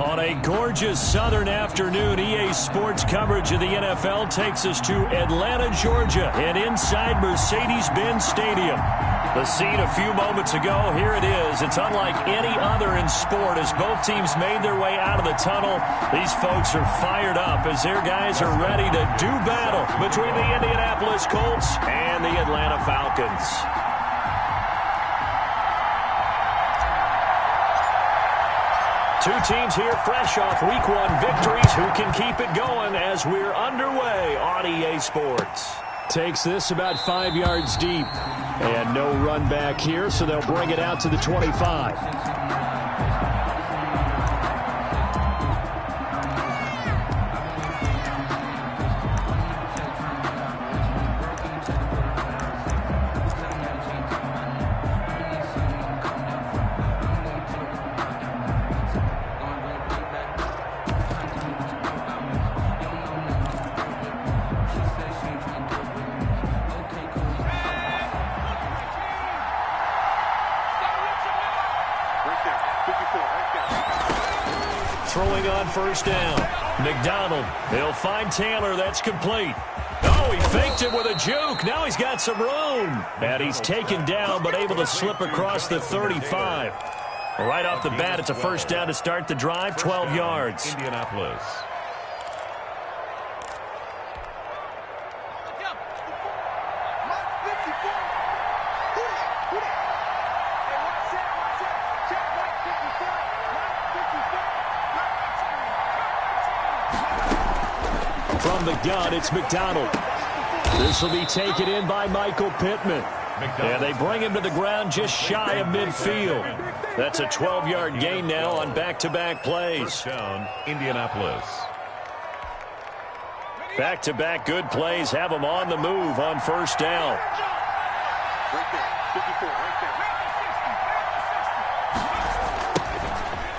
On a gorgeous southern afternoon, EA Sports coverage of the NFL takes us to Atlanta, Georgia, and inside Mercedes-Benz Stadium. The scene a few moments ago, here it is. It's unlike any other in sport as both teams made their way out of the tunnel. These folks are fired up as their guys are ready to do battle between the Indianapolis Colts and the Atlanta Falcons. Two teams here fresh off Week 1 victories who can keep it going as we're underway on EA Sports. Takes this about 5 yards deep. And no run back here, so they'll bring it out to the 25. Throwing on first down. McDonald. He'll find Taylor. That's complete. Oh, he faked it with a juke. Now he's got some room. And he's taken down but able to slip across the 35. Right off the bat, it's a first down to start the drive, 12 yards. Indianapolis. From the gun, it's McDonald. This will be taken in by Michael Pittman. And they bring him to the ground just shy of midfield. That's a 12-yard gain now on back-to-back plays. First down, Indianapolis. Back-to-back good plays have them on the move on first down.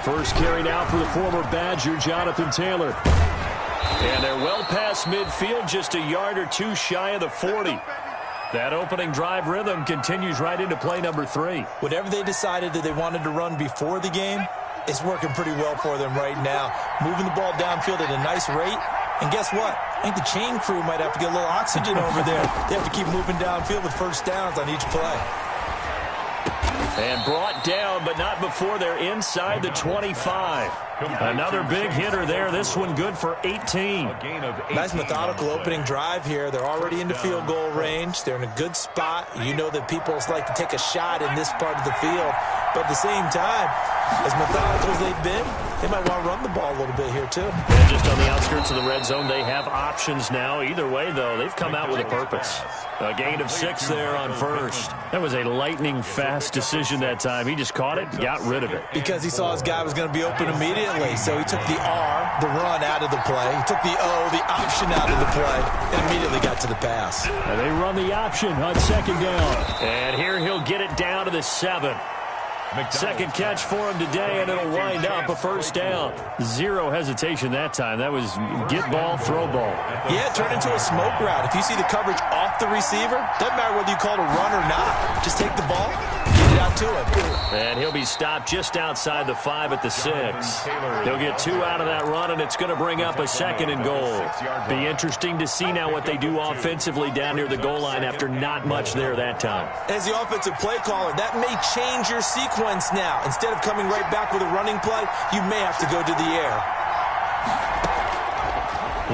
First carry now for the former Badger, Jonathan Taylor. And they're well past midfield, just a yard or two shy of the 40. That opening drive rhythm continues right into play number 3. Whatever they decided that they wanted to run before the game, it's working pretty well for them right now. Moving the ball downfield at a nice rate. And guess what? I think the chain crew might have to get a little oxygen over there. They have to keep moving downfield with first downs on each play. And brought down, but not before they're inside the 25. Another big hitter there. This one good for 18. Nice methodical opening drive here. They're already into field goal range. They're in a good spot. You know that people like to take a shot in this part of the field. But at the same time, as methodical as they've been, they might want to run the ball a little bit here, too. And just on the outskirts of the red zone, they have options now. Either way, though, they've come out with a purpose. A gain of 6 there on first. That was a lightning-fast decision that time. He just caught it, got rid of it. Because he saw his guy was going to be open immediately. So he took the R, the run, out of the play. He took the O, the option, out of the play, and immediately got to the pass. And they run the option on second down. And here he'll get it down to the 7. Second catch for him today, and it'll wind up a first down. Zero hesitation that time. That was get ball, throw ball. Yeah, it turned into a smoke route. If you see the coverage off the receiver, doesn't matter whether you call it a run or not. Just take the ball, get it out to him. And he'll be stopped just outside the 5 at the 6. They'll get 2 out of that run, and it's going to bring up a second and goal. Be interesting to see now what they do offensively down near the goal line after not much there that time. As the offensive play caller, that may change your sequence now. Instead of coming right back with a running play, you may have to go to the air.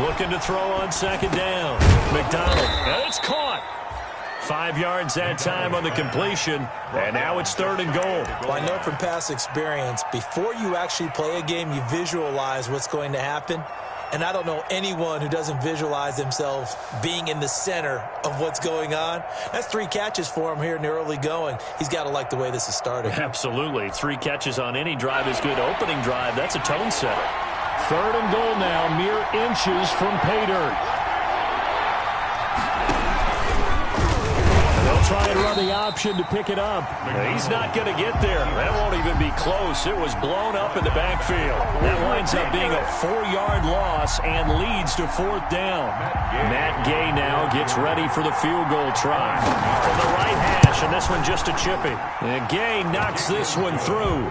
Looking to throw on second down. McDonald, and it's caught. 5 yards that time on the completion, and now it's third and goal. Well, I know from past experience, before you actually play a game, you visualize what's going to happen. And I don't know anyone who doesn't visualize themselves being in the center of what's going on. That's 3 catches for him here in the early going. He's got to like the way this is starting. Absolutely. 3 catches on any drive is good. Opening drive, that's a tone setter. Third and goal now, mere inches from pay dirt. They'll try and run the option to pick it up. He's not going to get there. That won't even be close. It was blown up in the backfield. That winds up being a 4-yard loss and leads to fourth down. Matt Gay now gets ready for the field goal try. From the right hash, and this one just a chippy. And Gay knocks this one through.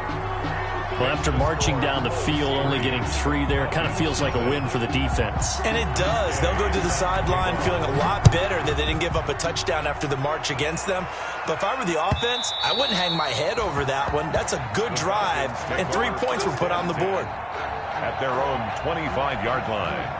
Well, after marching down the field, only getting 3 there, kind of feels like a win for the defense. And it does. They'll go to the sideline feeling a lot better that they didn't give up a touchdown after the march against them. But if I were the offense, I wouldn't hang my head over that one. That's a good drive, and 3 points were put on the board. At their own 25-yard line.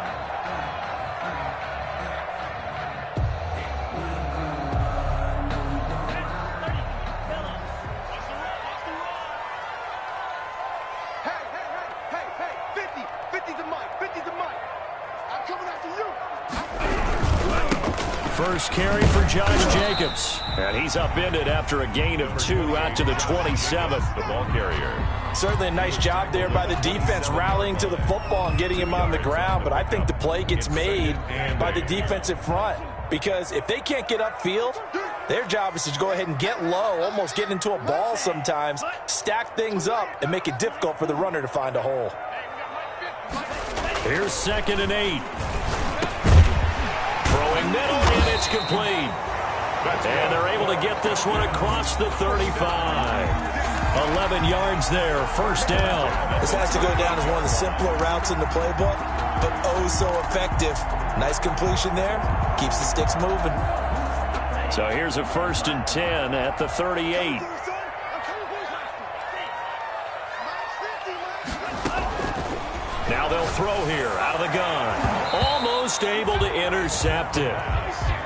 First carry for Josh Jacobs. And he's upended after a gain of 2 out to the 27th. The ball carrier. Certainly a nice job there by the defense rallying to the football and getting him on the ground. But I think the play gets made by the defensive front. Because if they can't get upfield, their job is to go ahead and get low, almost get into a ball sometimes, stack things up, and make it difficult for the runner to find a hole. Here's 2nd and 8. Throwing middle, and it's complete. And they're able to get this one across the 35. 11 yards there, first down. This has to go down as one of the simpler routes in the playbook, but oh so effective. Nice completion there. Keeps the sticks moving. So here's a 1st and 10 at the 38. Now they'll throw here out of the gun. Almost able to intercept it.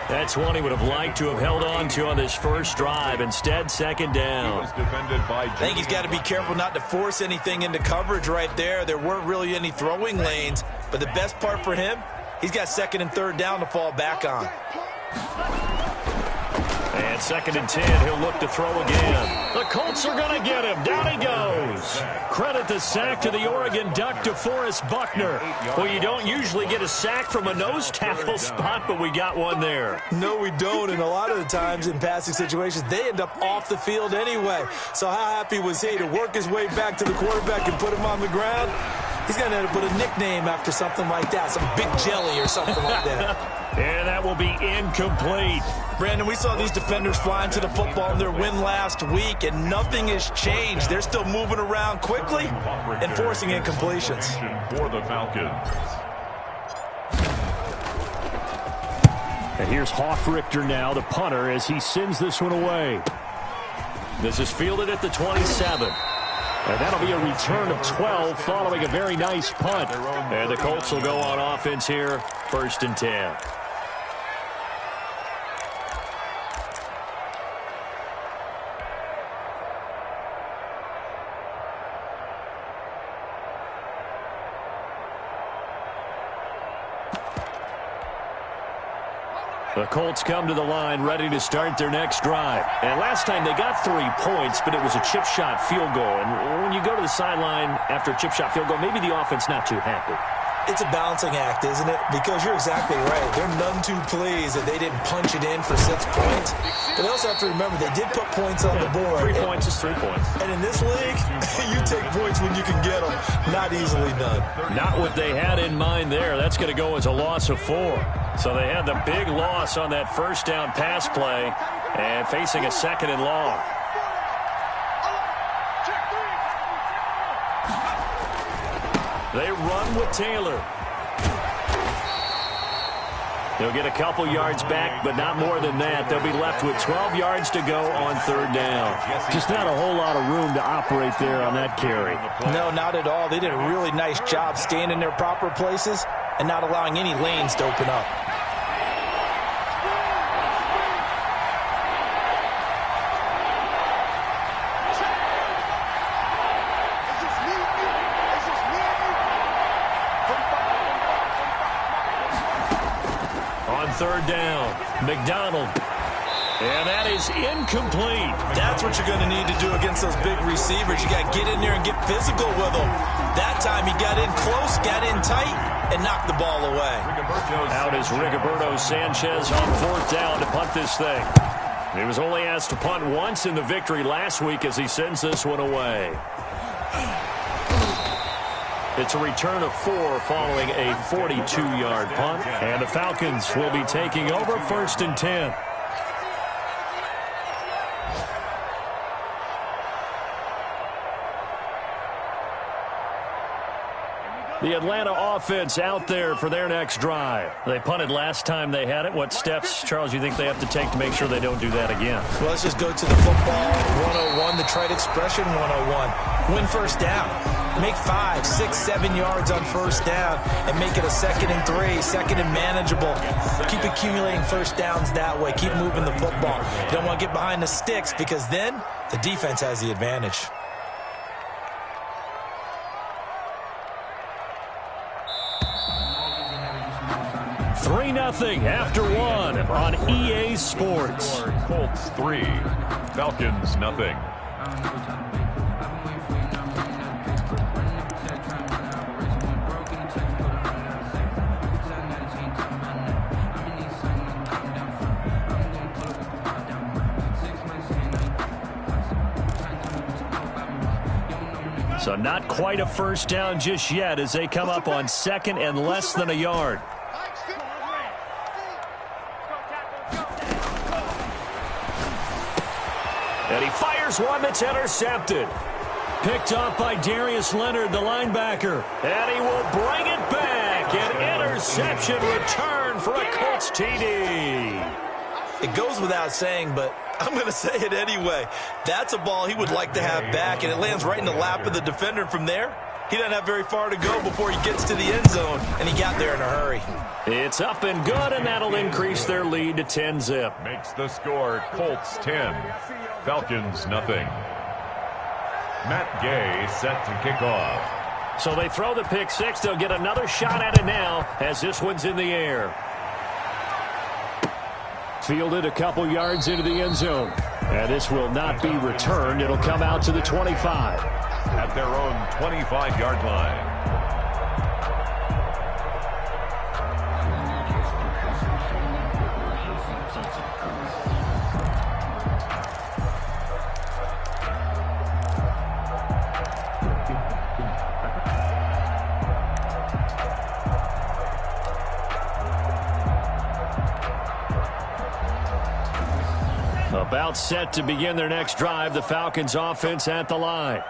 That's one he would have liked to have held on to on this first drive. Instead, 2nd down. I think he's got to be careful not to force anything into coverage right there. There weren't really any throwing lanes. But the best part for him, he's got 2nd and 3rd down to fall back on. And 2nd and 10, he'll look to throw again. The Colts are going to get him. Down he goes. Credit the sack to the Oregon Duck, DeForest Buckner. Well, you don't usually get a sack from a nose tackle spot, but we got one there. No, we don't. And a lot of the times in passing situations, they end up off the field anyway. So how happy was he to work his way back to the quarterback and put him on the ground? He's going to end up with a nickname after something like that, some Big Jelly or something like that. And that will be incomplete. Brandon, we saw these defenders flying to the football in their win last week, and nothing has changed. They're still moving around quickly and forcing incompletions. For the Falcons. And here's Hoffrichter now, the punter, as he sends this one away. This is fielded at the 27. And that'll be a return of 12 following a very nice punt. And the Colts will go on offense here, 1st and 10. The Colts come to the line ready to start their next drive. And last time they got 3 points, but it was a chip shot field goal. And when you go to the sideline after a chip shot field goal, maybe the offense not too happy. It's a balancing act, isn't it? Because you're exactly right. They're none too pleased that they didn't punch it in for 6 points. But they also have to remember they did put points on the board. 3 points is 3 points. And in this league, you take points when you can get them. Not easily done. Not what they had in mind there. That's going to go as a loss of 4. So they had the big loss on that first down pass play and facing a 2nd and long. They run with Taylor. They'll get a couple yards back, but not more than that. They'll be left with 12 yards to go on 3rd down. Just not a whole lot of room to operate there on that carry. No, not at all. They did a really nice job staying in their proper places and not allowing any lanes to open up. On 3rd down, McDonald. And that is incomplete. That's what you're going to need to do against those big receivers. You got to get in there and get physical with them. That time he got in close, got in tight, and knocked the ball away. Out is Rigoberto Sanchez on 4th down to punt this thing. He was only asked to punt once in the victory last week as he sends this one away. It's a return of 4 following a 42-yard punt. And the Falcons will be taking over 1st and 10. The Atlanta offense out there for their next drive. They punted last time they had it. What steps, Charles, you think they have to take to make sure they don't do that again? Well, let's just go to the football 101, the trade expression 101. Win first down. Make 5, 6, 7 yards on first down and make it a 2nd and 3, 2nd and manageable. Keep accumulating first downs that way. Keep moving the football. You don't want to get behind the sticks because then the defense has the advantage. Three 0 after one on EA Sports. Colts 3, Falcons nothing. So not quite a first down just yet as they come up on 2nd and less than a yard. And he fires one that's intercepted. Picked off by Darius Leonard, the linebacker. And he will bring it back. An interception return for a Colts TD. It goes without saying, but I'm going to say it anyway. That's a ball he would like to have back, and it lands right in the lap of the defender. From there, he doesn't have very far to go before he gets to the end zone, and he got there in a hurry. It's up and good, and that'll increase their lead to 10-zip. Makes the score Colts 10, Falcons nothing. Matt Gay set to kick off. So they throw the pick six. They'll get another shot at it now as this one's in the air. Fielded a couple yards into the end zone. And this will not be returned. It'll come out to the 25. At their own 25-yard line. About set to begin their next drive, the Falcons offense at the line.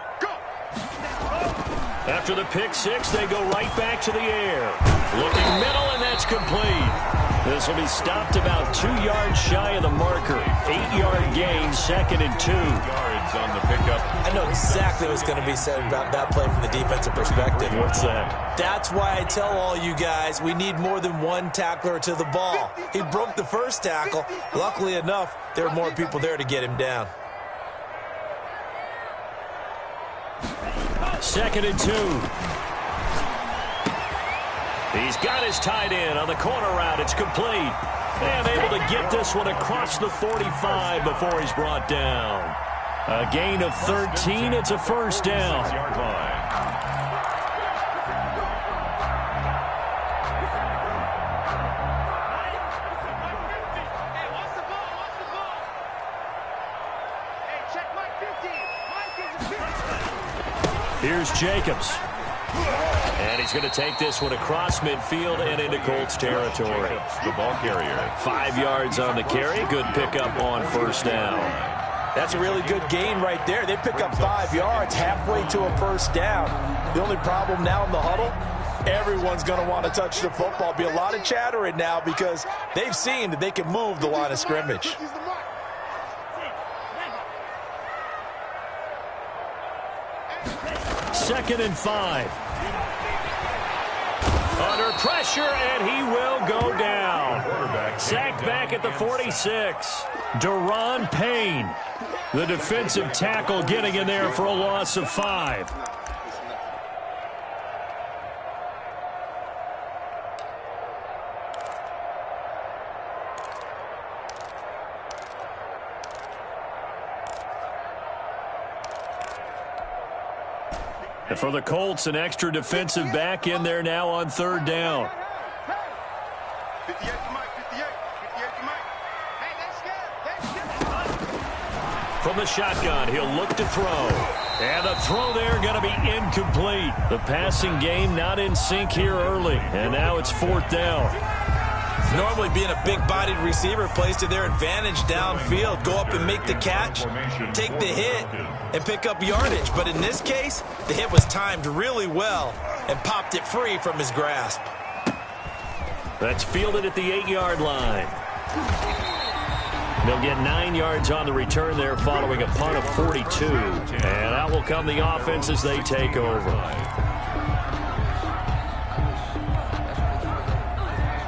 After the pick six, they go right back to the air. Looking middle, and that's complete. This will be stopped about 2 yards shy of the marker. 8-yard gain, 2nd and 2. Yards on the pickup. I know exactly what's going to be said about that play from the defensive perspective. What's that? That's why I tell all you guys we need more than one tackler to the ball. He broke the first tackle. Luckily enough, there were more people there to get him down. 2nd and 2. He's got his tight end on the corner route. It's complete. And able to get this one across the 45 before he's brought down. A gain of 13. It's a first down. Yard line. Here's Jacobs. And he's going to take this one across midfield and into Colts territory. Jacobs, the ball carrier. 5 yards on the carry. Good pickup on first down. That's a really good gain right there. They pick up 5 yards halfway to a first down. The only problem now in the huddle, everyone's going to want to touch the football. Be a lot of chattering now because they've seen that they can move the line of scrimmage. Second and 5. Under pressure, and he will go down. Sacked back at the 46. Deron Payne, the defensive tackle, getting in there for a loss of 5. And for the Colts, an extra defensive back in there now on third down. From the shotgun, he'll look to throw. And the throw there going to be incomplete. The passing game not in sync here early. And now it's fourth down. Normally being a big-bodied receiver plays to their advantage downfield. Go up and make the catch, take the hit, and pick up yardage. But in this case, the hit was timed really well. and popped it free from his grasp. That's fielded at the 8-yard line. They'll get 9 yards on the return there following a punt of 42. And out will come the offense as they take over.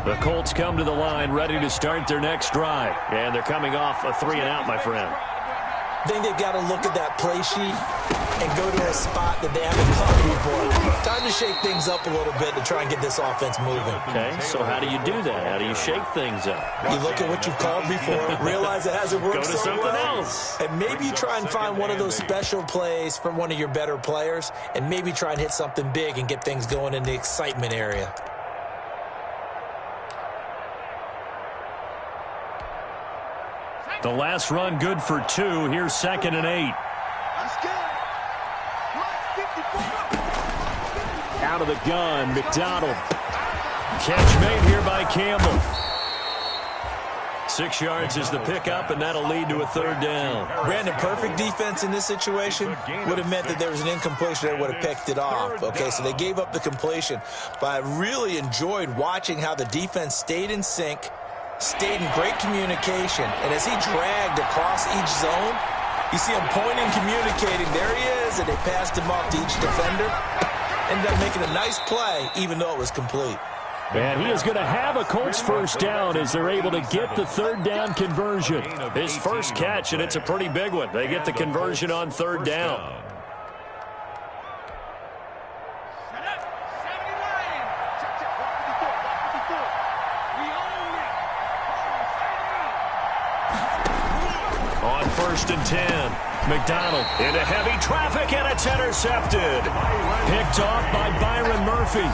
The Colts come to the line ready to start their next drive. And they're coming off a 3-and-out, my friend. I think they've got to look at that play sheet and go to a spot that they haven't caught before. Time to shake things up a little bit to try and get this offense moving. Okay, so how do you do that? How do you shake things up? You look at what you've called before, realize it hasn't worked Go to so something well, else. and maybe you try and find one of those special plays from one of your better players, and maybe try and hit something big and get things going in the excitement area. The last run good for 2. Here's 2nd and 8. Out of the gun, McDonald. Catch made here by Campbell. 6 yards is the pickup, and that'll lead to a 3rd down. Brandon, perfect defense in this situation would have meant that there was an incompletion that would have picked it off. Okay, so they gave up the completion. But I really enjoyed watching how the defense stayed in sync, stayed in great communication, and as he dragged across each zone, you see him pointing, communicating. There he is, and they passed him off to each defender. Ended up making a nice play, even though it was complete. And he is going to have a Colts 1st down as they're able to get the 3rd down conversion. His first catch, and it's a pretty big one. They get the conversion on 3rd down. On 1st and 10, McDonald into heavy traffic, and it's intercepted. Picked off by Byron Murphy.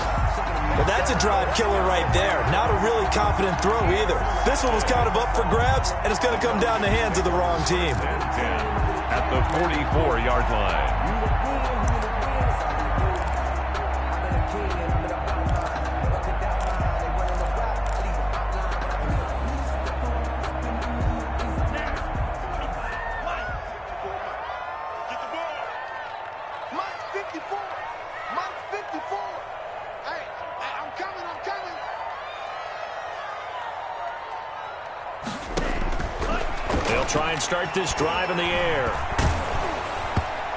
But that's a drive killer right there. Not a really confident throw either. This one was kind of up for grabs, and it's going to come down the hands of the wrong team. At the 44-yard line. Try and start this drive in the air.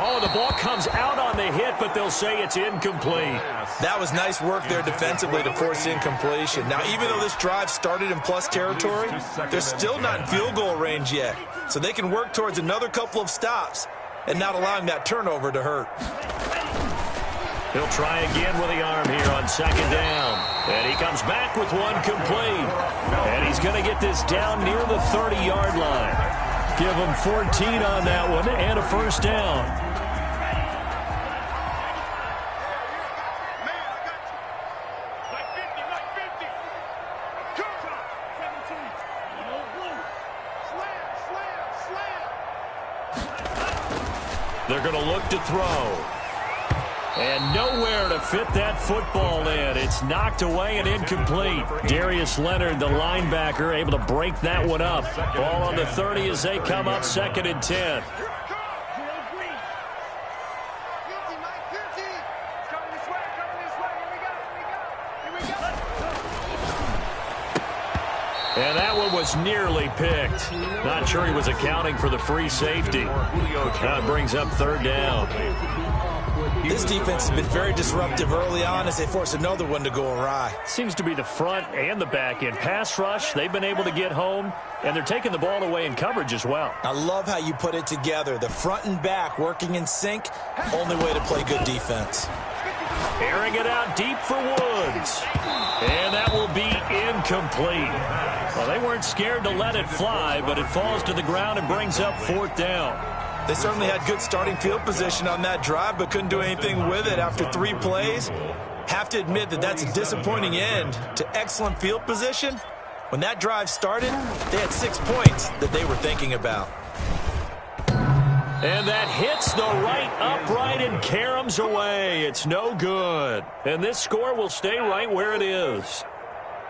Oh, the ball comes out on the hit, but they'll say it's incomplete. That was nice work there defensively to force incompletion. Now, even though this drive started in plus territory, they're still not in field goal range yet. So they can work towards another couple of stops and not allowing that turnover to hurt. He'll try again with the arm here on 2nd down. And he comes back with one complete. And he's going to get this down near the 30-yard line. Give him 14 on that one and a 1st down. They're going to look to throw. And nowhere to fit that football in. It's knocked away and incomplete. Darius Leonard, the linebacker, able to break that one up. Ball on the 30 as they come up 2nd and 10. And that one was nearly picked. Not sure he was accounting for the free safety. That brings up 3rd down. This defense has been very disruptive early on as they force another one to go awry. Seems to be the front and the back end. Pass rush, they've been able to get home, and they're taking the ball away in coverage as well. I love how you put it together. The front and back working in sync, only way to play good defense. Airing it out deep for Woods. And that will be incomplete. Well, they weren't scared to let it fly, but it falls to the ground and brings up 4th down. They certainly had good starting field position on that drive, but couldn't do anything with it after 3 plays. Have to admit that that's a disappointing end to excellent field position. When that drive started, they had 6 points that they were thinking about. And that hits the right upright and caroms away. It's no good. And this score will stay right where it is.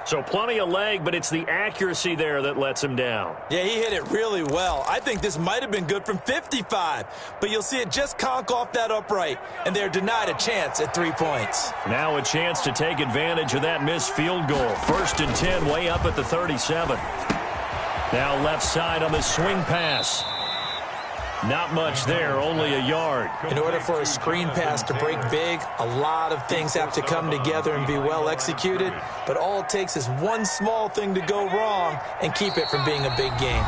So plenty of leg, but it's the accuracy there that lets him down. Yeah, he hit it really well. I think this might have been good from 55, but you'll see it just conk off that upright, and they're denied a chance at 3 points. Now a chance to take advantage of that missed field goal. 1st and 10, way up at the 37. Now left side on the swing pass. Not much there, only a yard. In order for a screen pass to break big, a lot of things have to come together and be well executed, but all it takes is one small thing to go wrong and keep it from being a big game.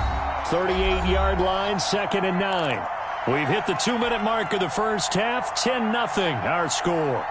38-yard line, 2nd and 9. We've hit the 2-minute mark of the first half, 10-0 our score.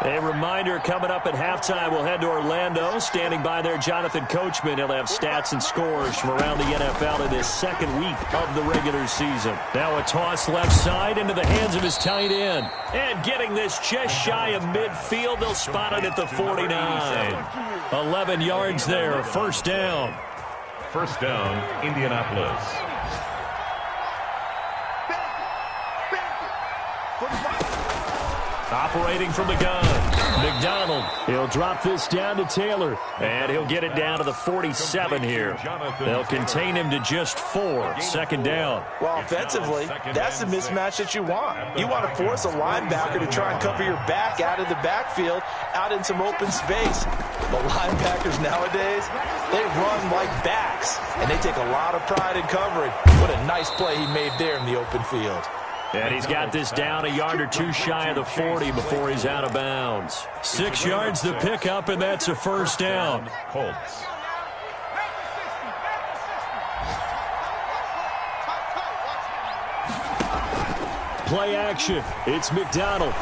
A reminder coming up at halftime, we'll head to Orlando. Standing by there, Jonathan Coachman. He'll have stats and scores from around the NFL in this second week of the regular season. Now a toss left side into the hands of his tight end. And getting this just shy of midfield, they'll spot it at the 49. 11 yards there, 1st down. 1st down, Indianapolis. Operating from the gun, McDonald. He'll drop this down to Taylor, and he'll get it down to the 47 here. They'll contain him to just 4, 2nd down. Well, offensively, that's the mismatch that you want. You want to force a linebacker to try and cover your back out of the backfield, out in some open space. The linebackers nowadays, they run like backs, and they take a lot of pride in covering. What a nice play he made there in the open field. And he's got this down a yard or two shy of the 40 before he's out of bounds. 6 yards to pick up, and that's a 1st down. Colts. Play action. It's McDonald.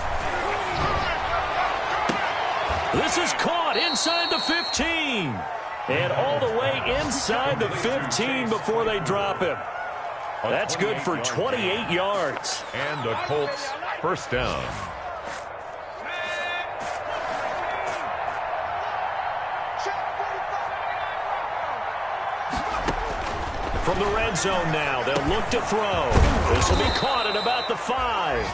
This is caught inside the 15. And all the way inside the 15 before they drop him. That's good for 28 yards. And a Colts 1st down. From the red zone now, they'll look to throw. This will be caught at about the 5.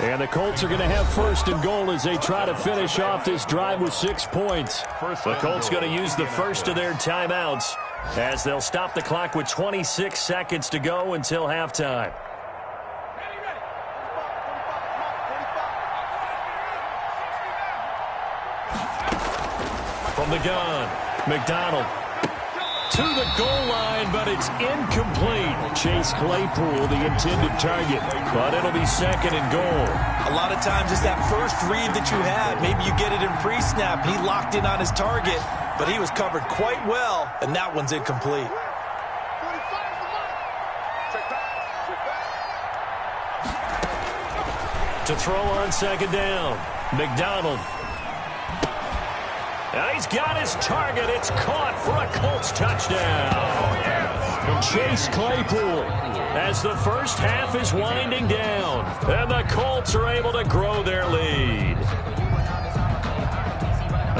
And the Colts are going to have 1st and goal as they try to finish off this drive with 6 points. The Colts going to use the first of their timeouts as they'll stop the clock with 26 seconds to go until halftime. From the gun, McDonald to the goal line, but it's incomplete. Chase Claypool, the intended target, but it'll be 2nd and goal. A lot of times it's that first read that you had. Maybe you get it in pre-snap, and he locked in on his target, but he was covered quite well, and that one's incomplete. To throw on 2nd down, McDonald. Now he's got his target. It's caught for a Colts touchdown. Chase Claypool as the first half is winding down, and the Colts are able to grow their lead.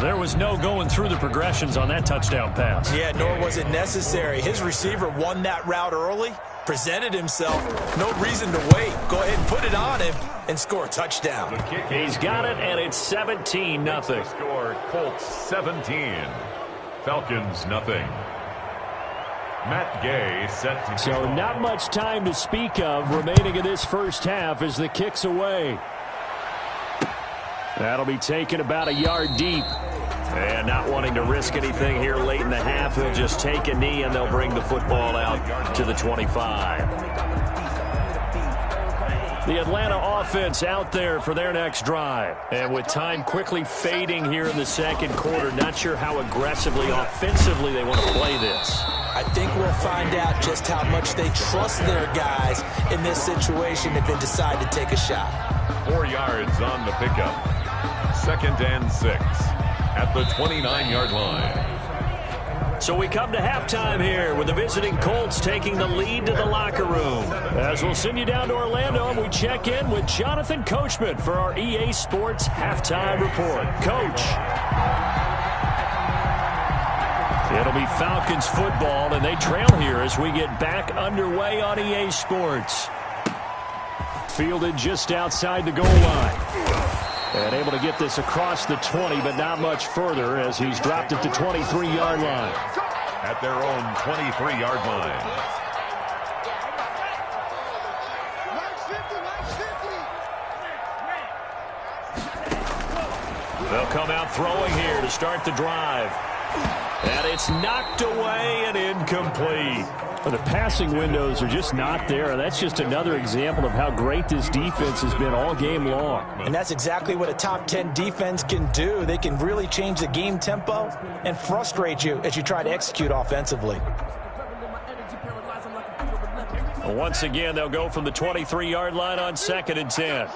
There was no going through the progressions on that touchdown pass. Yeah, nor was it necessary. His receiver won that route early, presented himself. No reason to wait. Go ahead and put it on him and score a touchdown. He's got it, and it's 17-0. Score Colts 17. Falcons nothing. Matt Gay set to So not much time to speak of remaining in this first half as the kick's away. That'll be taken about a yard deep. And not wanting to risk anything here late in the half, he'll just take a knee and they'll bring the football out to the 25. The Atlanta offense out there for their next drive. And with time quickly fading here in the second quarter, not sure how aggressively, offensively they want to play this. I think we'll find out just how much they trust their guys in this situation if they decide to take a shot. 4 yards on the pickup. 2nd and 6 at the 29-yard line. So we come to halftime here with the visiting Colts taking the lead to the locker room. As we'll send you down to Orlando and we check in with Jonathan Coachman for our EA Sports Halftime Report. Coach. It'll be Falcons football, and they trail here as we get back underway on EA Sports. fielded just outside the goal line. And able to get this across the 20, but not much further as he's dropped it to 23-yard line. At their own 23-yard line. They'll come out throwing here to start the drive. And it's knocked away and incomplete. Well, the passing windows are just not there. That's just another example of how great this defense has been all game long. And that's exactly what a top 10 defense can do. They can really change the game tempo and frustrate you as you try to execute offensively. Once again, they'll go from the 23-yard line on 2nd and 10.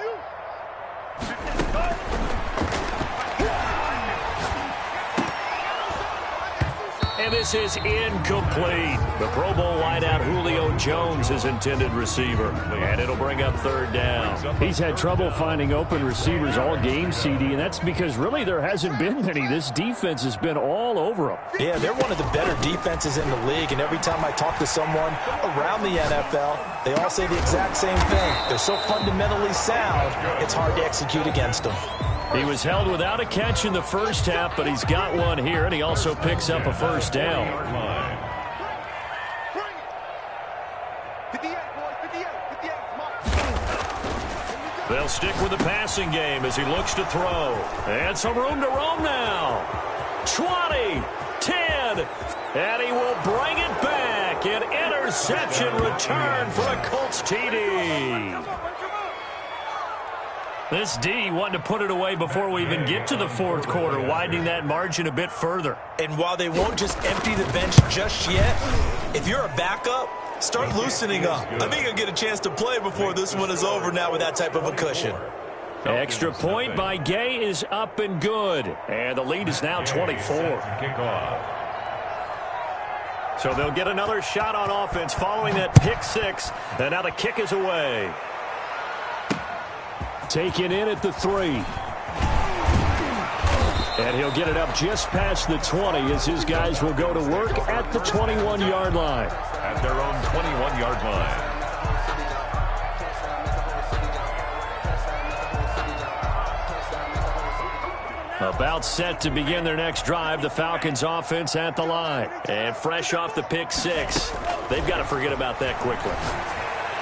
And this is incomplete. The Pro Bowl wideout Julio Jones is intended receiver. And it'll bring up 3rd down. He's had trouble finding open receivers all game, CD, and that's because really there hasn't been many. This defense has been all over them. Yeah, they're one of the better defenses in the league, and every time I talk to someone around the NFL, they all say the exact same thing. They're so fundamentally sound, it's hard to execute against them. He was held without a catch in the first half, but he's got one here, and he also picks up a 1st down. They'll stick with the passing game as he looks to throw. And some room to roam now. 20, 10, and he will bring it back. An interception return for a Colts TD. This D wanting to put it away before we even get to the 4th quarter, widening that margin a bit further. And while they won't just empty the bench just yet, if you're a backup, start loosening up. I think you'll get a chance to play before this one is over now with that type of a cushion. Extra point by Gay is up and good. And the lead is now 24. So they'll get another shot on offense following that pick 6. And now the kick is away. Taken in at the 3. And he'll get it up just past the 20 as his guys will go to work at the 21-yard line. At their own 21-yard line. About set to begin their next drive, the Falcons offense at the line. And fresh off the pick 6, they've got to forget about that quickly.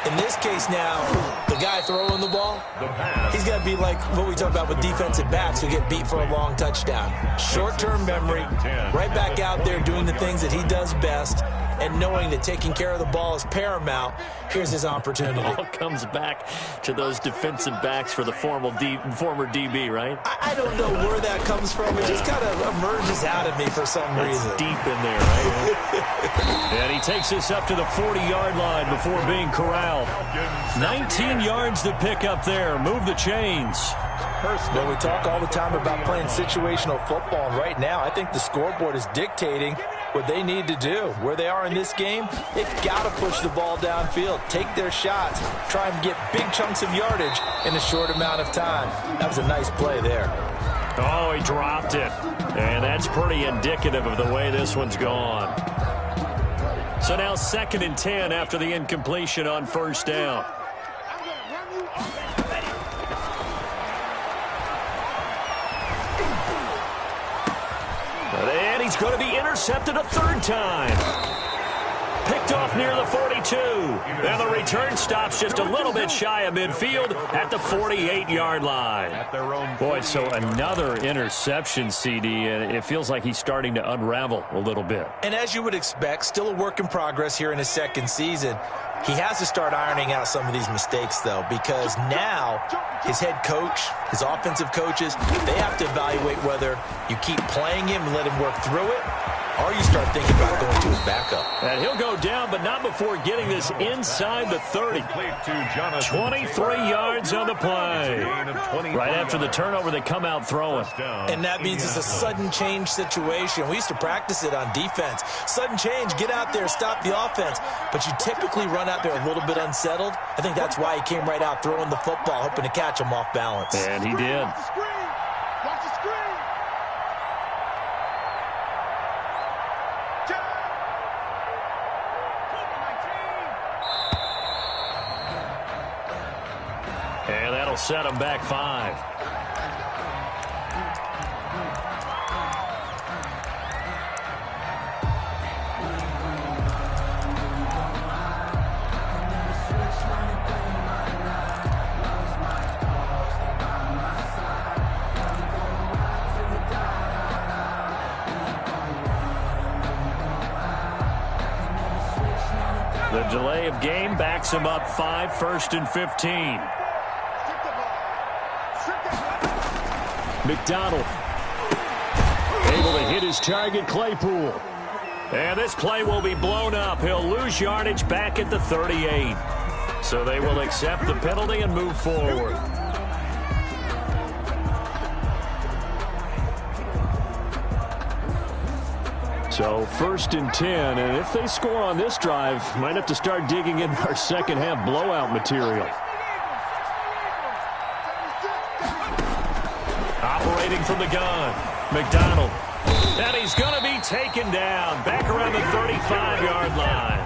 In this case now, the guy throwing the ball, he's got to be like what we talk about with defensive backs who get beat for a long touchdown. Short-term memory, right back out there doing the things that he does best, and knowing that taking care of the ball is paramount. Here's his opportunity. It all comes back to those defensive backs for the former DB, right? I don't know where that comes from. It just kind of emerges out of me for some reason. It's deep in there, right? And he takes this up to the 40-yard line before being corralled. 19 yards to pick up there. Move the chains. Well, we talk all the time about playing situational football, and right now I think the scoreboard is dictating what they need to do. Where they are in this game, they've got to push the ball downfield, take their shots, try and get big chunks of yardage in a short amount of time. That was a nice play there. Oh, he dropped it. And that's pretty indicative of the way this one's gone. So now 2nd and 10 after the incompletion on 1st down. And he's going to be intercepted a 3rd time. Picked off near the 42. And the return stops just a little bit shy of midfield at the 48-yard line. Boy, so another interception, CD, and it feels like he's starting to unravel a little bit. And as you would expect, still a work in progress here in his 2nd season. He has to start ironing out some of these mistakes, though, because now his head coach, his offensive coaches, they have to evaluate whether you keep playing him and let him work through it, or you start thinking about going to his backup. And he'll go down, but not before getting this inside the 30. 23 yards on the play. Right after the turnover, they come out throwing. And that means it's a sudden change situation. We used to practice it on defense. Sudden change, get out there, stop the offense. But you typically run out there a little bit unsettled. I think that's why he came right out throwing the football, hoping to catch him off balance. And he did. That'll set them back 5. The delay of game backs him up 5, 1st and 15. McDonald able to hit his target, Claypool. And this play will be blown up. He'll lose yardage back at the 38. So they will accept the penalty and move forward. So 1st and 10, and if they score on this drive, might have to start digging in our second half blowout material. Operating from the gun, McDonald. And he's going to be taken down back around the 35-yard line.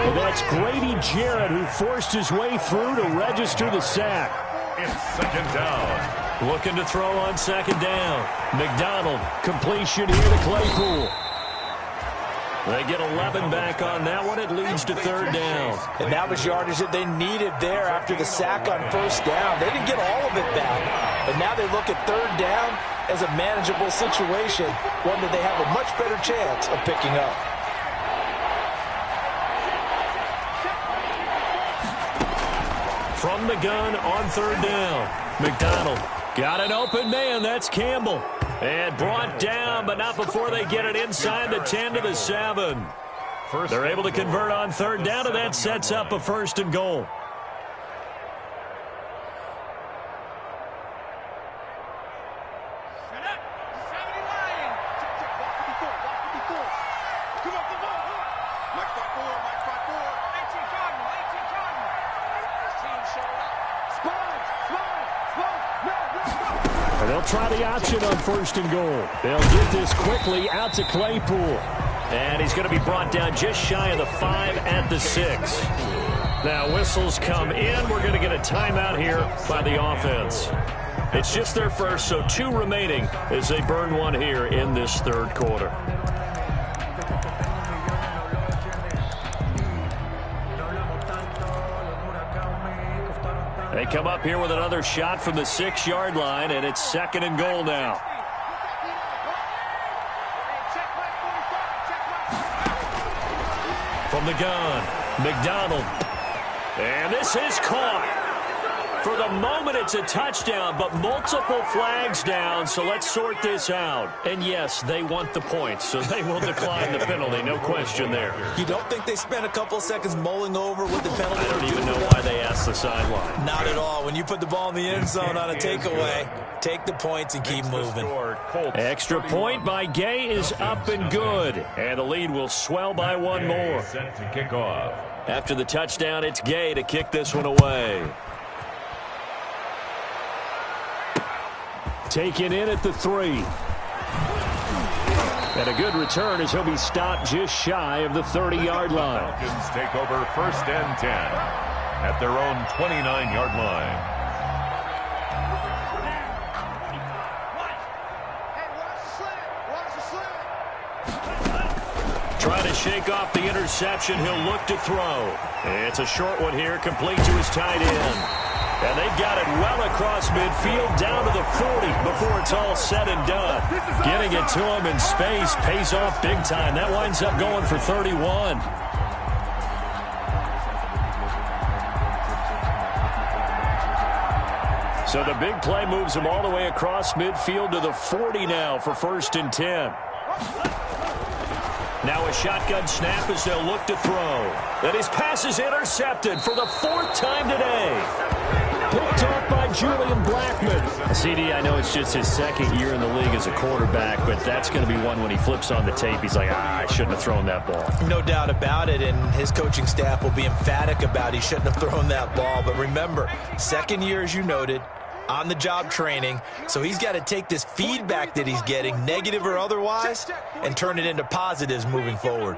And that's Grady Jarrett who forced his way through to register the sack. It's 2nd down. Looking to throw on 2nd down. McDonald, completion here to Claypool. They get 11 back on that one. It leads to 3rd down. And that was yardage that they needed there after the sack on 1st down. They didn't get all of it back. But now they look at 3rd down as a manageable situation, one that they have a much better chance of picking up. From the gun on 3rd down. McDonald got an open man. That's Campbell. And brought down, but not before they get it inside the 10 to the 7. They're able to convert on 3rd down, and that sets up a 1st and goal. They'll try the option on 1st and goal. They'll get this quickly out to Claypool. And he's going to be brought down just shy of the 5 at the 6. Now whistles come in. We're going to get a timeout here by the offense. It's just their first, so 2 remaining as they burn one here in this 3rd quarter. They come up here with another shot from the 6-yard line, and it's 2nd and goal now. From the gun, McDonald. And this is caught. For the moment, it's a touchdown, but multiple flags down, so let's sort this out. And yes, they want the points, so they will decline the penalty, no question there. You don't think they spent a couple of seconds mulling over what the penalty? I don't even know why they asked the sideline. Not at all. When you put the ball in the end zone on a takeaway, take the points and keep moving. Extra point by Gay is up and good, and the lead will swell by 1 more. Set to kick off. After the touchdown, it's Gay to kick this one away. Taken in at the 3. And a good return as he'll be stopped just shy of the 30-yard line. Falcons take over 1st and 10 at their own 29-yard line. Trying to shake off the interception. He'll look to throw. It's a short one here, complete to his tight end. And they've got it well across midfield down to the 40 before it's all said and done. Getting it to him in space pays off big time. That winds up going for 31. So the big play moves him all the way across midfield to the 40 now for 1st and 10. Now a shotgun snap as they'll look to throw. And his pass is intercepted for the 4th time today. Picked off by Julian Blackman. CD, I know it's just his 2nd year in the league as a quarterback, but that's going to be one when he flips on the tape. He's like, I shouldn't have thrown that ball. No doubt about it, and his coaching staff will be emphatic about he shouldn't have thrown that ball. But remember, 2nd year, as you noted, on-the-job training, so he's got to take this feedback that he's getting, negative or otherwise, and turn it into positives moving forward.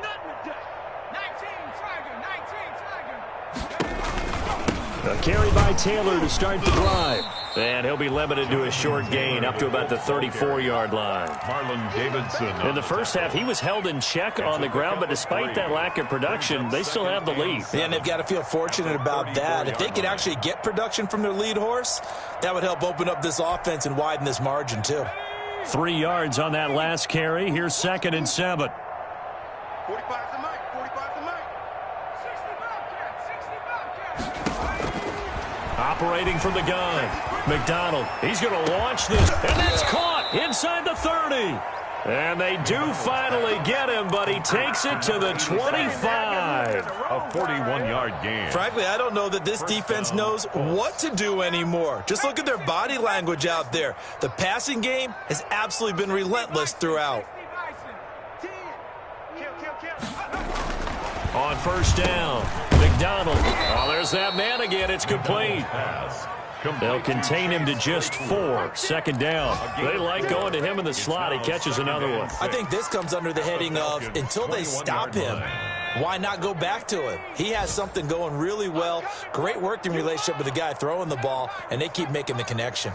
A carry by Taylor to start the drive. And he'll be limited to a short gain up to about the 34-yard line. Marlon Davidson. In the first half, he was held in check on the ground, but despite that lack of production, they still have the lead. Yeah, and they've got to feel fortunate about that. If they could actually get production from their lead horse, that would help open up this offense and widen this margin too. 3 yards on that last carry. Here's 2nd and 7. 45's the mic. 45's the mic. 60 Bobcats. Operating from the gun. McDonald, he's going to launch this, and that's caught inside the 30. And they do finally get him, but he takes it to the 25. A 41-yard gain. Frankly, I don't know that this defense knows what to do anymore. Just look at their body language out there. The passing game has absolutely been relentless throughout. On first down, McDonald. Oh, there's that man again. It's complete. They'll contain him to just 4. 2nd down. They like going to him in the slot. He catches another one. I think this comes under the heading of until they stop him, why not go back to him? He has something going really well. Great working relationship with the guy throwing the ball, and they keep making the connection.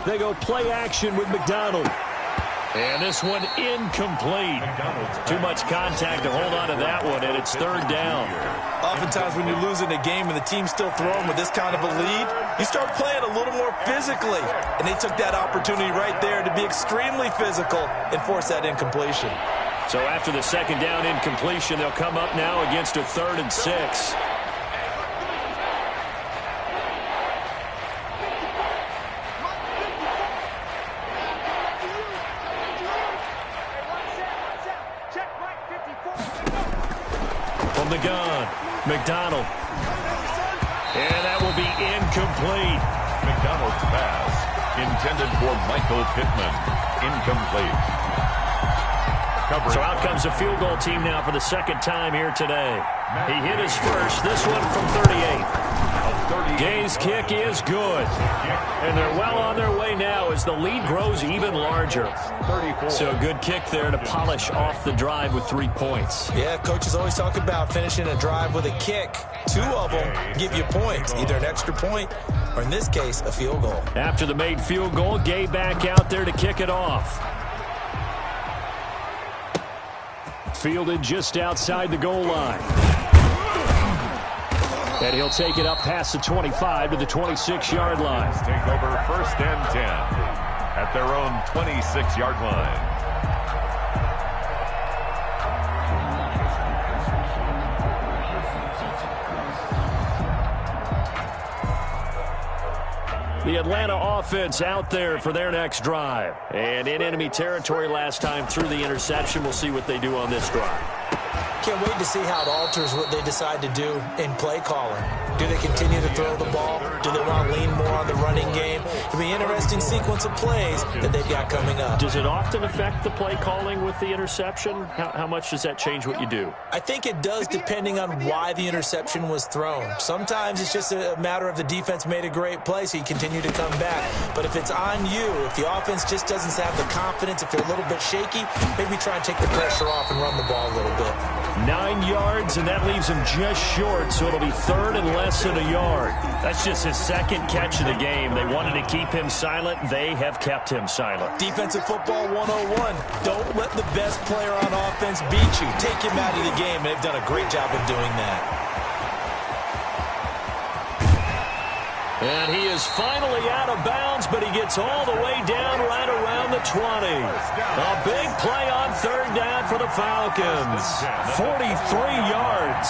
They go play action with McDonald. And this one incomplete. Too much contact to hold on to that one, and it's 3rd down. Oftentimes when you're losing a game and the team's still throwing with this kind of a lead, you start playing a little more physically. And they took that opportunity right there to be extremely physical and force that incompletion. So after the 2nd down incompletion, they'll come up now against a 3rd and 6. From the gun, McDonald. And that will be incomplete. McDonald's pass intended for Michael Pittman. Incomplete. So out comes the field goal team now for the 2nd time here today. He hit his first, this one from 38. Gay's kick is good. And they're well on their way now as the lead grows even larger. So a good kick there to polish off the drive with 3 points. Yeah, coaches always talk about finishing a drive with a kick. 2 of them give you points, either an extra point or in this case, a field goal. After the made field goal, Gay back out there to kick it off. Fielded just outside the goal line. And he'll take it up past the 25 to the 26-yard line. Take over 1st and 10 at their own 26-yard line. The Atlanta offense out there for their next drive. And in enemy territory last time through the interception. We'll see what they do on this drive. Can't wait to see how it alters what they decide to do in play calling. Do they continue to throw the ball? Do they want to lean more on the running game? It'll be an interesting sequence of plays that they've got coming up. Does it often affect the play calling with the interception? How much does that change what you do? I think it does depending on why the interception was thrown. Sometimes it's just a matter of the defense made a great play, so you continue to come back. But if it's on you, if the offense just doesn't have the confidence, if they're a little bit shaky, maybe try and take the pressure off and run the ball a little bit. 9 yards, and that leaves him just short, so it'll be 3rd and less than a yard. That's just his 2nd catch of the game. They wanted to keep him silent. They have kept him silent. Defensive football 101. Don't let the best player on offense beat you. Take him out of the game, and they've done a great job of doing that. And he is finally out of bounds, but he gets all the way down right around the 20. A big play on 3rd down for the Falcons. 43 yards.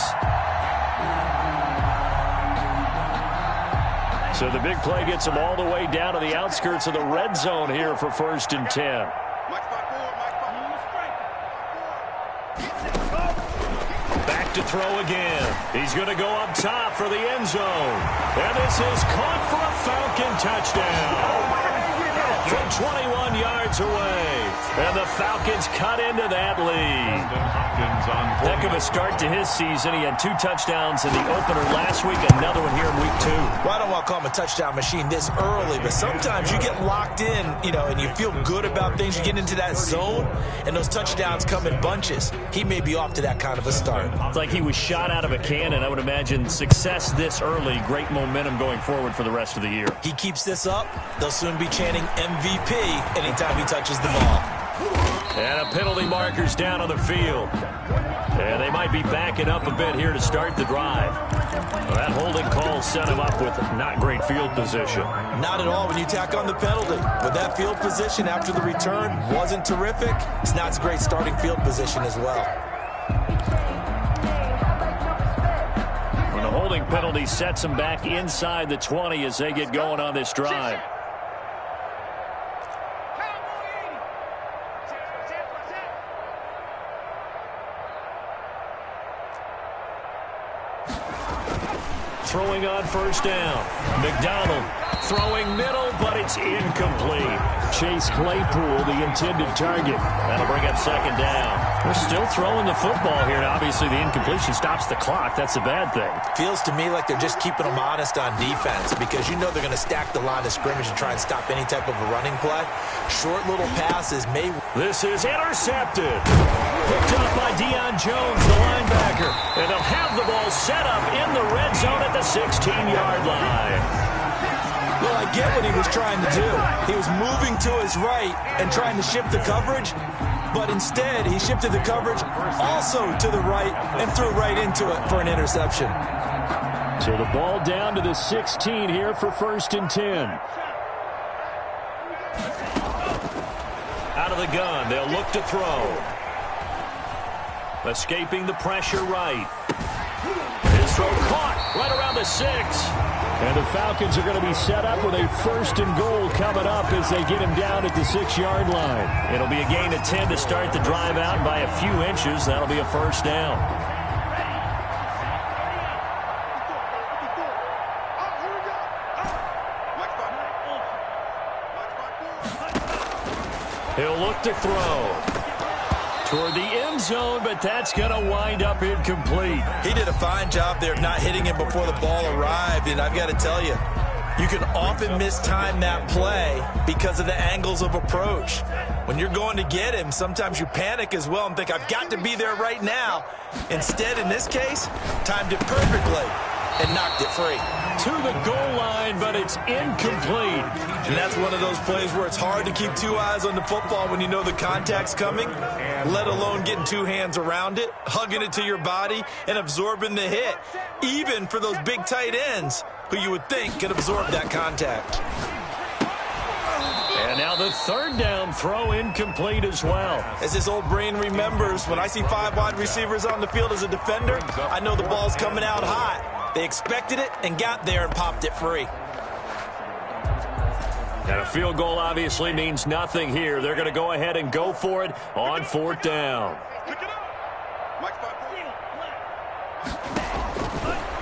So the big play gets him all the way down to the outskirts of the red zone here for 1st and 10. Back to throw again. He's going to go up top for the end zone. And this is caught for a Falcon touchdown. from 21 yards away. And the Falcons cut into that lead. Heck of a start to his season. He had 2 touchdowns in the opener last week, another one here in week 2. Well, I don't want to call him a touchdown machine this early, but sometimes you get locked in, and you feel good about things. You get into that zone, and those touchdowns come in bunches. He may be off to that kind of a start. It's like he was shot out of a cannon. I would imagine success this early, great momentum going forward for the rest of the year. He keeps this up, they'll soon be chanting MVP anytime he touches the ball. And a penalty marker's down on the field. And they might be backing up a bit here to start the drive. Well, that holding call set him up with not great field position. Not at all when you tack on the penalty. But that field position after the return wasn't terrific. It's not a great starting field position as well. When the holding penalty sets him back inside the 20 as they get going on this drive. Throwing on first down. McDonald throwing middle, but it's incomplete. Chase Claypool, the intended target. That'll bring up second down. They're still throwing the football here, and obviously the incompletion stops the clock. That's a bad thing. Feels to me like they're just keeping them honest on defense because you know they're going to stack the line of scrimmage and try and stop any type of a running play. Short little passes may... This is intercepted. Picked up by Deion Jones, the linebacker. And they'll have the ball set up in the red zone at the 16-yard line. Well, I get what he was trying to do. He was moving to his right and trying to shift the coverage, but instead he shifted the coverage also to the right and threw right into it for an interception. So the ball down to the 16 here for 1st and 10. Out of the gun, they'll look to throw. Escaping the pressure right. His throw caught right around the 6. And the Falcons are going to be set up with a 1st and goal coming up as they get him down at the 6-yard line. It'll be a gain of 10 to start the drive out by a few inches. That'll be a 1st down. He'll look to throw toward the end zone, but that's going to wind up incomplete. He did a fine job there of not hitting him before the ball arrived, and I've got to tell you, you can often mistime that play because of the angles of approach. When you're going to get him, sometimes you panic as well and think, I've got to be there right now. Instead, in this case, timed it perfectly and knocked it free. To the goal line, but it's incomplete. And that's one of those plays where it's hard to keep 2 eyes on the football when you know the contact's coming, let alone getting 2 hands around it, hugging it to your body, and absorbing the hit, even for those big tight ends who you would think could absorb that contact. And now the 3rd down throw incomplete as well. As his old brain remembers, when I see 5 wide receivers on the field as a defender, I know the ball's coming out hot. They expected it and got there and popped it free. And a field goal obviously means nothing here. They're going to go ahead and go for it on 4th down.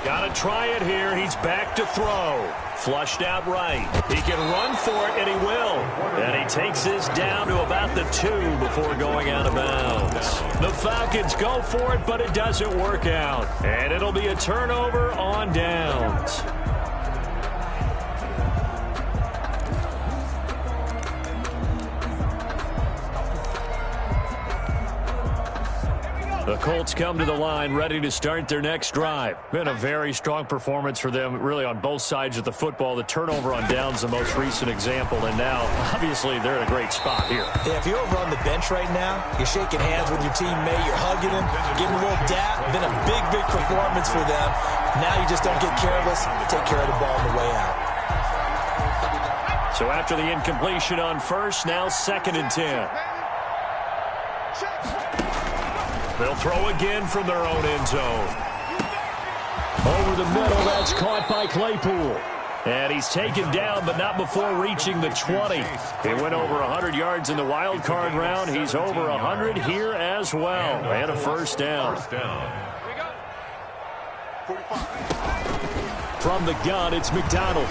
Got to try it here. He's back to throw. Flushed out right. He can run for it, and he will. And he takes this down to about the 2 before going out of bounds. The Falcons go for it, but it doesn't work out. And it'll be a turnover on downs. The Colts come to the line ready to start their next drive. Been a very strong performance for them, really, on both sides of the football. The turnover on downs, the most recent example, and now, obviously, they're in a great spot here. Yeah, if you're over on the bench right now, you're shaking hands with your teammate, you're hugging him, giving him a little dap. Been a big, big performance for them. Now you just don't get careless, take care of the ball on the way out. So after the incompletion on 1st, now 2nd and 10. They'll throw again from their own end zone. Over the middle, that's caught by Claypool. And he's taken down, but not before reaching the 20. He went over 100 yards in the wild card round. He's over 100 here as well. And a 1st down. From the gun, it's McDonald.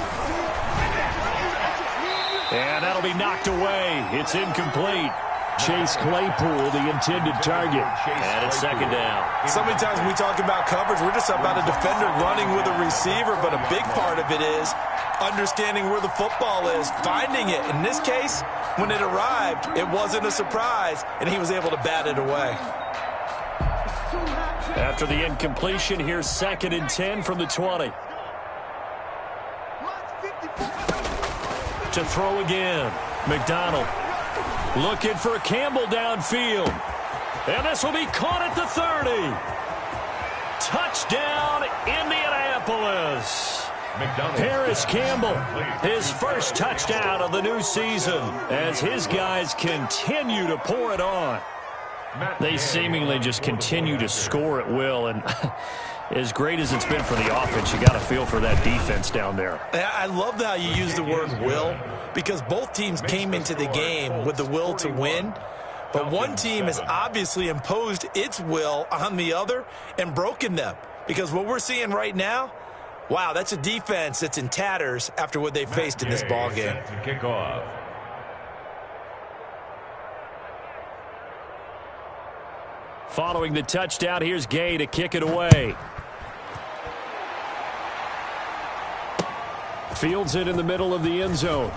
And that'll be knocked away. It's incomplete. Chase Claypool, the intended target. And it's second down. So many times when we talk about coverage, we're just about a defender running with a receiver, but a big part of it is understanding where the football is, finding it. In this case, when it arrived, it wasn't a surprise, and he was able to bat it away. After the incompletion, here's 2nd and 10 from the 20. To throw again. McDonald looking for Campbell downfield. And this will be caught at the 30. Touchdown, Indianapolis. Harris Campbell, his first touchdown of the new season as his guys continue to pour it on. They seemingly just continue to score at will, and as great as it's been for the offense, you got to feel for that defense down there. I love how you use the word will, because both teams came into the game with the will to win, but one team has obviously imposed its will on the other and broken them, because what we're seeing right now, wow, that's a defense that's in tatters after what they faced in this ballgame. Following the touchdown, here's Gay to kick it away. Fields it in the middle of the end zone.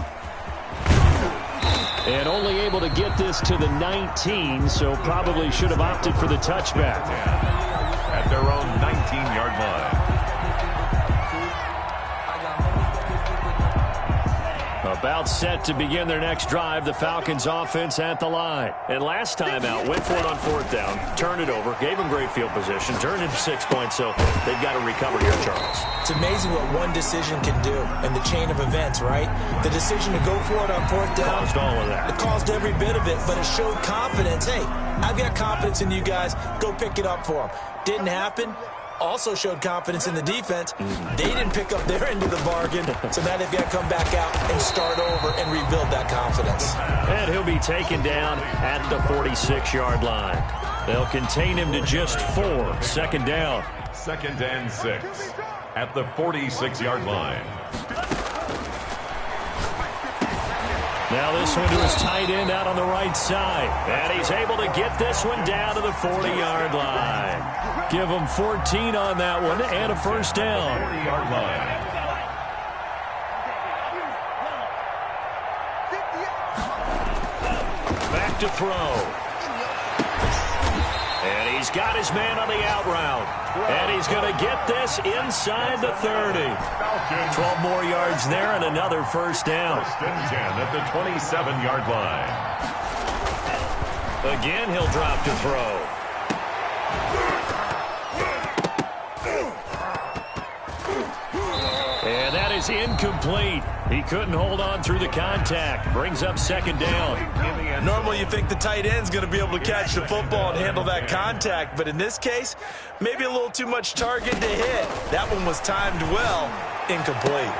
And only able to get this to the 19, so probably should have opted for the touchback. At their own 19-yard line. About set to begin their next drive, the Falcons offense at the line. And last time out, went for it on 4th down, turned it over, gave them great field position, turned into 6 points, so they've got to recover here, Charles. It's amazing what one decision can do in the chain of events, right? The decision to go for it on 4th down. Caused all of that. It caused every bit of it, but it showed confidence. Hey, I've got confidence in you guys. Go pick it up for them. Didn't happen. Also showed confidence in the defense. They didn't pick up their end of the bargain, so now they've got to come back out and start over and rebuild that confidence. And he'll be taken down at the 46-yard line. They'll contain him to just 4. 2nd down. 2nd and 6 at the 46-yard line. Now this one to his tight end out on the right side. And he's able to get this one down to the 40-yard line. Give him 14 on that one and a first down. 40-yard line. Back to throw. And he's got his man on the out route. And he's going to get this inside the 30. 12 more yards there and another first down. 1st and 10 at the 27-yard line. Again, he'll drop to throw. And that is incomplete. He couldn't hold on through the contact. Brings up 2nd down. Normally you think the tight end's going to be able to catch the football and handle that contact, but in this case, maybe a little too much target to hit. That one was timed well. Incomplete.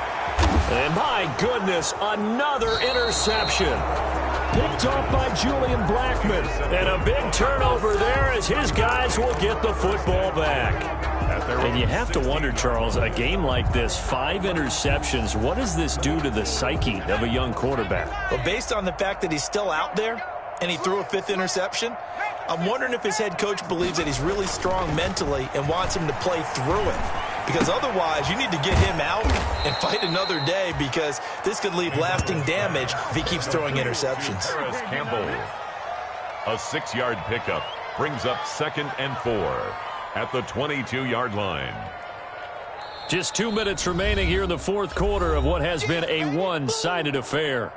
And my goodness, another interception. Picked off by Julian Blackmon. And a big turnover there as his guys will get the football back. And you have to wonder, Charles, a game like this, 5 interceptions, what does this do to the psyche of a young quarterback? Well, based on the fact that he's still out there and he threw a 5th interception, I'm wondering if his head coach believes that he's really strong mentally and wants him to play through it. Because otherwise, you need to get him out and fight another day, because this could leave lasting damage if he keeps throwing interceptions. Harris Campbell. A 6-yard pickup brings up 2nd and 4 at the 22-yard line. Just 2 minutes remaining here in the 4th quarter of what has been a one-sided affair.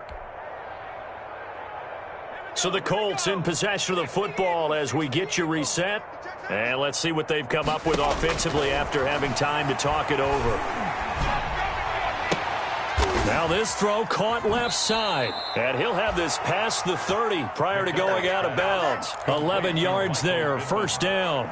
So the Colts in possession of the football as we get you reset. And let's see what they've come up with offensively after having time to talk it over. Now this throw caught left side. And he'll have this past the 30 prior to going out of bounds. 11 yards there, first down.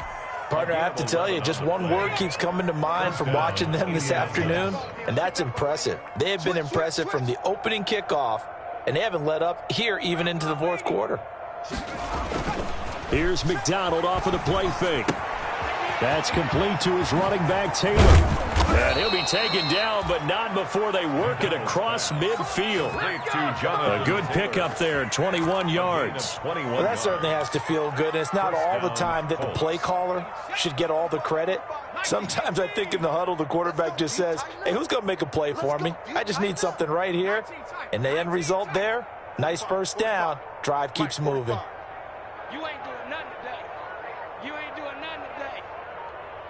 Partner, I have to tell you, just one word keeps coming to mind from watching them this afternoon, and that's impressive. They have been impressive from the opening kickoff, and they haven't let up here even into the 4th quarter. Here's McDonald off of the play fake. That's complete to his running back, Taylor. And he'll be taken down, but not before they work it across midfield. A good pickup there, 21 yards. Well, that certainly has to feel good. And it's not all the time that the play caller should get all the credit. Sometimes I think in the huddle, the quarterback just says, hey, who's going to make a play for me? I just need something right here. And the end result there, nice first down. Drive keeps moving. You ain't doing nothing today. You ain't doing nothing today.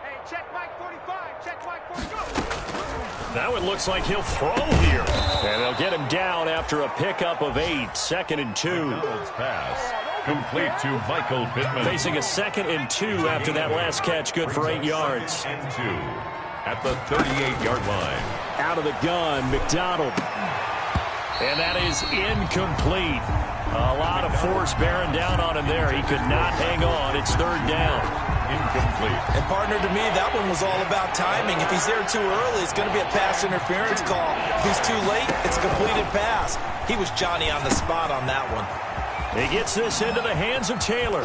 Hey, check Mike 45. Check Mike 45. Now it looks like he'll throw here. And they'll get him down after a pickup of 8. 2nd and 2. McDonald's pass complete to Michael Pittman. Facing a 2nd and 2 after that last catch, good for 8 yards. And 2 at the 38-yard line. Out of the gun, McDonald. And that is incomplete. A lot of force bearing down on him there. He could not hang on. It's 3rd down. Incomplete. And partner, to me, that one was all about timing. If he's there too early, it's going to be a pass interference call. If he's too late, it's a completed pass. He was Johnny on the spot on that one. He gets this into the hands of Taylor.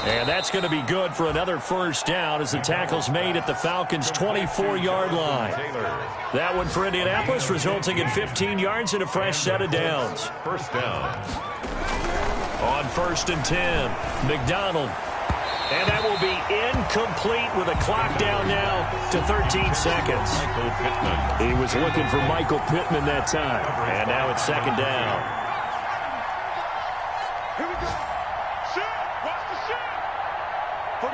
And that's going to be good for another first down as the tackle's made at the Falcons' 24-yard line. That one for Indianapolis, resulting in 15 yards and a fresh set of downs. First down. On 1st and 10, McDonald. And that will be incomplete with a clock down now to 13 seconds. Michael Pittman. He was looking for Michael Pittman that time. And now it's 2nd down. Here we go. Shoot. Watch the shoot. 45.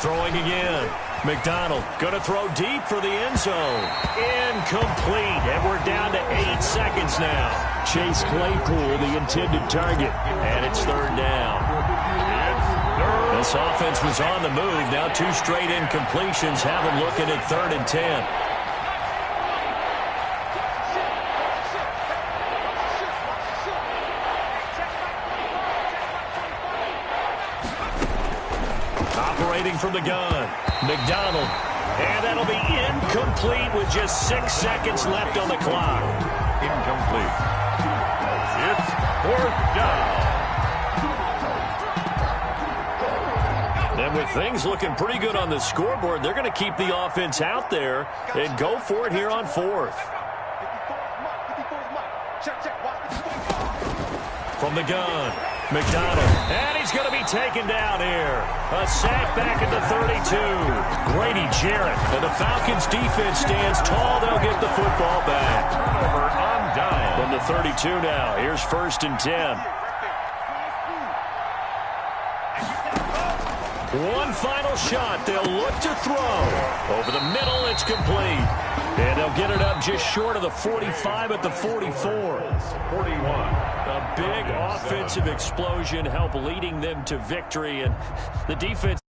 Throwing again. McDonald going to throw deep for the end zone. Incomplete. And we're down to 8 seconds now. Chase Claypool, the intended target. And it's 3rd down. This offense was on the move. Now 2 straight incompletions have them looking at 3rd and 10. Operating from the gun, McDonald. And that'll be incomplete with just 6 seconds left on the clock. Incomplete. It's 4th down. And with things looking pretty good on the scoreboard, they're going to keep the offense out there and go for it here on 4th. From the gun, McDonald. And he's going to be taken down here. A sack back at the 32. Grady Jarrett. And the Falcons defense stands tall. They'll get the football back. Turnover on down. From the 32 now. Here's 1st and 10. One final shot. They'll look to throw. Over the middle, it's complete. And they'll get it up just short of the 45 at the 44. 41. A big offensive explosion helped leading them to victory, and the defense